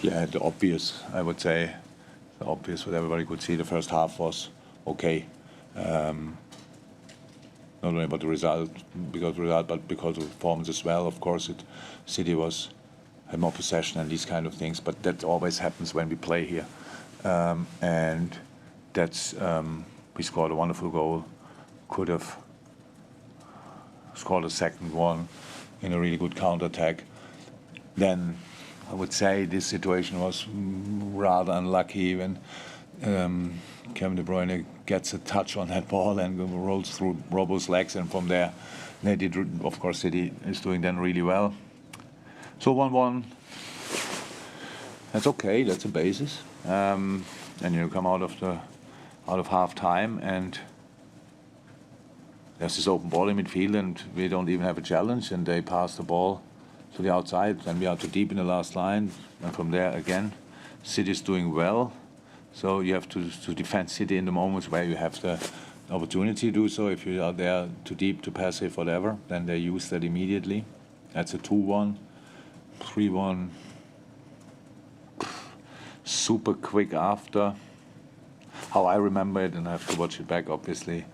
Yeah, the obvious, I would say, the obvious what everybody could see. The first half was okay. Not only about the result, but because of the performance as well. Of course, City had more possession and these kind of things, but that always happens when we play here. And that's we scored a wonderful goal. Could have scored a second one in a really good counter-attack. Then I would say this situation was rather unlucky when Kevin De Bruyne gets a touch on that ball and rolls through Robbo's legs, and from there, they did. Of course, City is doing then really well. So 1-1. That's okay. That's a basis. And you come out of half time, and there's this open ball in midfield, and we don't even have a challenge, and they pass the ball to the outside, and we are too deep in the last line, and from there again, City's doing well. So you have to defend City in the moments where you have the opportunity to do so. If you are there too deep, too passive, whatever, then they use that immediately. That's a 2-1, 3-1. Super quick after. How I remember it, and I have to watch it back, obviously.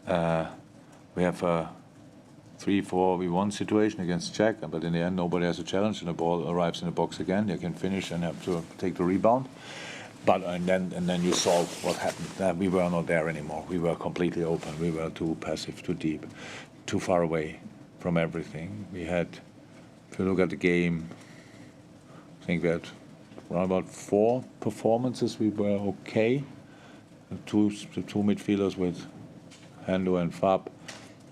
We have a 3-4-1 situation against Czech, but in the end, nobody has a challenge, and the ball arrives in the box again. They can finish and have to take the rebound. But and then you saw what happened. We were not there anymore. We were completely open. We were too passive, too deep, too far away from everything. We had, if you look at the game, I think we had around about 4 performances. We were okay. The two midfielders with Hendo and Fab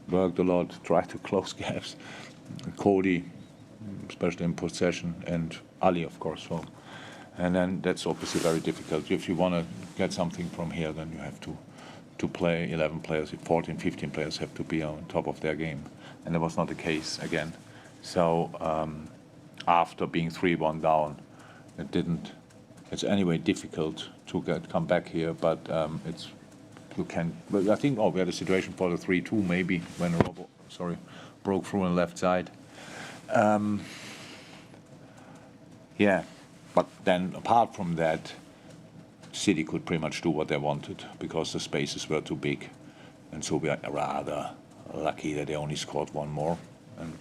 worked a lot, tried to close gaps. Cody, especially in possession, and Ali, of course. So. And then that's obviously very difficult. If you want to get something from here, then you have to play 11 players. 14, 15 players have to be on top of their game. And that was not the case again. So after being 3-1 down, it's anyway difficult to come back here, but you can. But I think we had a situation for the 3-2 maybe when Robbo broke through on the left side. Yeah. But then, apart from that, City could pretty much do what they wanted because the spaces were too big, and so we are rather lucky that they only scored one more, and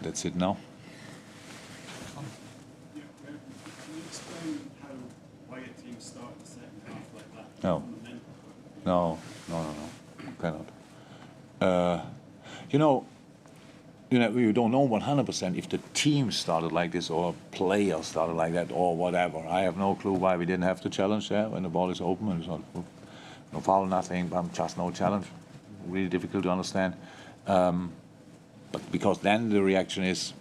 that's it now. Yeah, can you explain why your team started the second half like that? No, cannot. You don't know 100% if the team started like this or players started like that or whatever. I have no clue why we didn't have the challenge there when the ball is open and it's not no foul, nothing, but just no challenge. Really difficult to understand. But because then the reaction is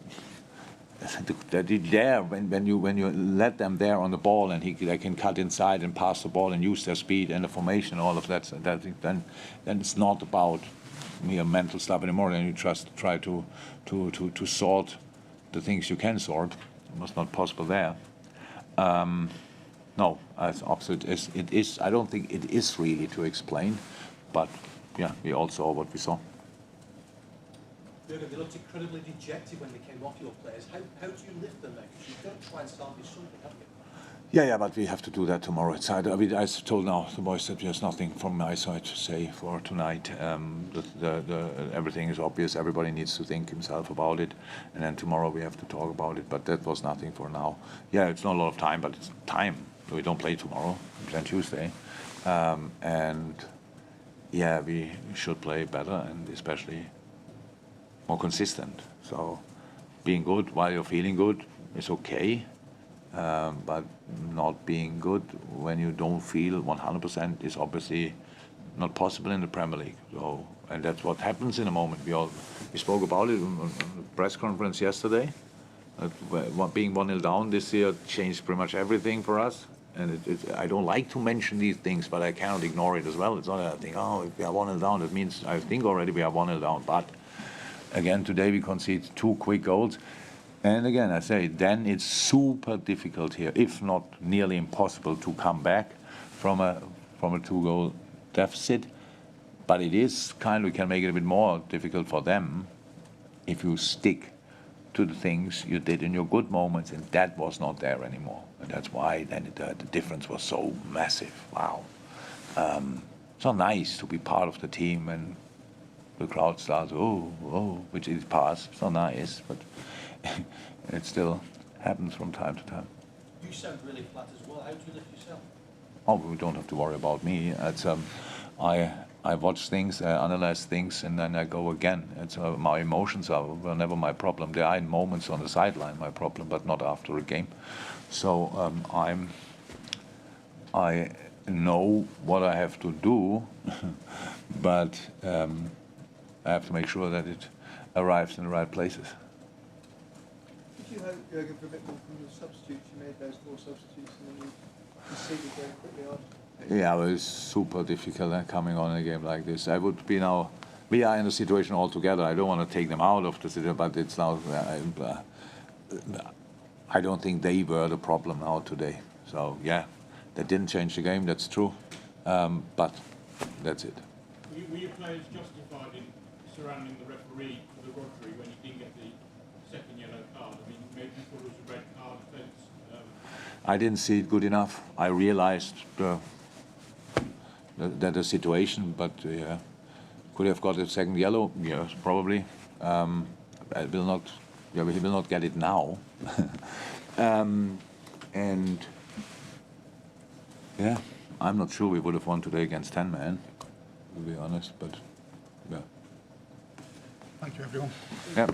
there when you let them there on the ball and they can cut inside and pass the ball and use their speed and the formation, all of that. Then it's not about mere mental stuff anymore. Then you just try to sort the things you can sort. It was not possible there. No, as opposite it is. I don't think it is really to explain, but yeah, we all saw what we saw. They looked incredibly dejected when they came off your players. How do you lift them then? Because you've got to try and salvage something, haven't you? Yeah, but we have to do that tomorrow. I told now the boys that there's nothing from my side to say for tonight. Everything is obvious. Everybody needs to think himself about it, and then tomorrow we have to talk about it. But that was nothing for now. Yeah, it's not a lot of time, but it's time. We don't play tomorrow. We play on Tuesday, and yeah, we should play better and especially more consistent. So being good while you're feeling good is okay. But not being good when you don't feel 100% is obviously not possible in the Premier League. So, and that's what happens in a moment. We spoke about it on the press conference yesterday. Being 1-0 down this year changed pretty much everything for us. And I don't like to mention these things, but I cannot ignore it as well. It's not that I think, if we are 1-0 down, that means I think already we are 1-0 down. But again, today we conceded 2 quick goals. And again, I say, then it's super difficult here, if not nearly impossible, to come back from a 2-goal deficit. But it is we can make it a bit more difficult for them if you stick to the things you did in your good moments, and that was not there anymore. And that's why then the difference was so massive. Wow. It's not nice to be part of the team and the crowd starts, which is past. It's not nice, but it still happens from time to time. You sound really flat as well. How do you lift yourself? Oh, we don't have to worry about me. It's I watch things, I analyze things, and then I go again. It's my emotions were never my problem. They are in moments on the sideline my problem, but not after a game. So I know what I have to do, but I have to make sure that it arrives in the right places. Did you hope, Jürgen, for a bit more from your substitutes? You made those 4 substitutes and then you conceded very quickly after. Yeah, it was super difficult coming on a game like this. I would be now. We are in a situation altogether. I don't want to take them out of the situation, but it's now. I don't think they were the problem now today. So yeah, they didn't change the game. That's true, but that's it. Were your players justified in surrounding the referee for the Rodri when he didn't get the second yellow card? I mean, maybe you thought it was a red card offence. I didn't see it good enough. I realized the situation, but could have got a second yellow. Yes, probably. I will not. Yeah, he will not get it now. And yeah, I'm not sure we would have won today against 10 men, to be honest. But yeah. Thank you, everyone. Yeah.